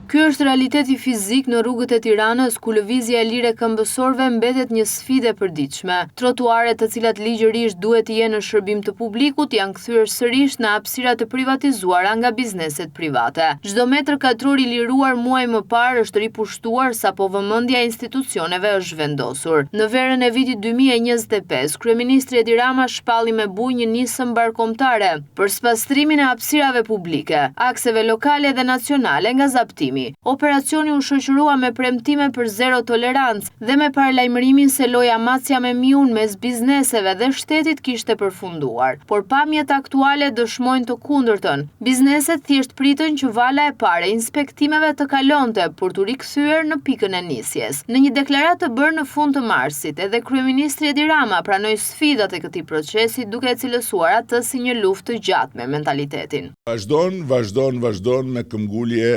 Ky është realiteti fizik në rrugët e Tiranës, ku lëvizja e lirë e këmbësorëve mbetet një sfidë e përditshme. Trotuaret, të cilat ligjërisht duhet të jenë në shërbim të publikut, janë kthyer sërish në hapësira të privatizuara nga bizneset private. Çdo metër katror i liruar muaj më parë është ripushtuar sapo vëmendja e institucioneve është vendosur. Në verën e vitit 2025, kryeministri Edi Rama shpalli me bujë një nisëm barkombëtare për spastrimin e hapësirave publike, akseve lokale dhe nacionale nga zaptimi. Operacioni u shoqërua me premtime për zero tolerancë dhe me paralajmërimin se loja macja me miun mes bizneseve dhe shtetit kishte përfunduar. Por pamjet aktuale dëshmojnë të kundërtën. Bizneset thjesht pritën që vala e parë e inspektimeve të kalonte për të rikthyer në pikën e nisjes. Në një deklaratë të bërë në fund të marsit, edhe kryeministri Edi Rama pranoi sfidat e këtij procesi duke e cilësuar atë si një luftë të gjatë me mentalitetin. Vazhdon me këmbgulje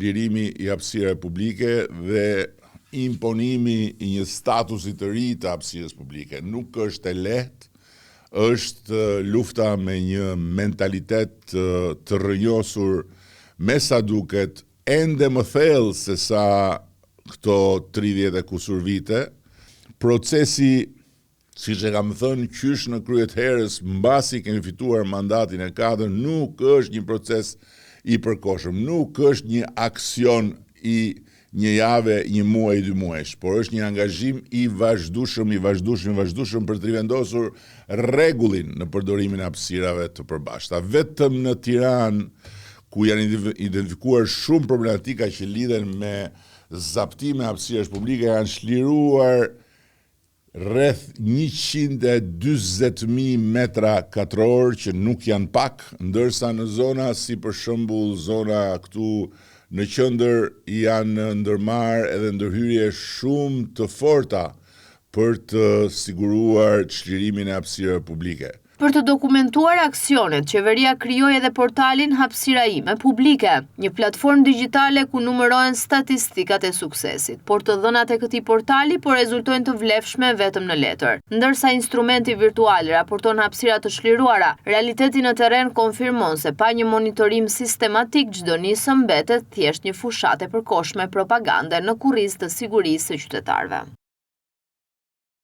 lirimi i hapësirave publike dhe imponimi i një statusi të ri të hapësirës publike. Nuk është e lehtë, është lufta me një mentalitet të rrënjosur me sa duket ende më thellë se sa këto 30 e kusur vite. Procesi, siç e kam thënë qysh në kryet herës mbasi kemi fituar mandatin e 4, nuk është një proces i përkohshëm, nuk është një aksion i një jave, një muaj, 2 muajsh, por është një angazhim i vazhdueshëm për të rivendosur rregullin në përdorimin e hapësirave të përbashkëta. Vetëm në Tiranë, ku janë identifikuar shumë problematika që lidhen me zaptime hapësirash publike, janë shliruar rreth 140.000 metra katror, që nuk janë pak, ndërsa në zona si për shembull zona këtu në qendër janë ndërmarrë edhe ndërhyrje shumë të forta për të siguruar çlirimin e hapësirave publike. Për të dokumentuar aksionet, qeveria krijoi edhe portalin Hapësira ime publike, një platformë digjitale ku numërohen statistikat e suksesit, por të dhënat e këtij portali po rezultojnë të vlefshme vetëm në letër. Ndërsa instrumenti virtual raporton hapësira të shliruara, realiteti në terren konfirmon se pa një monitorim sistematik çdo nisëm mbetet thjesht një fushatë e përkohshme propagande në kurrizë të sigurisë së qytetarëve.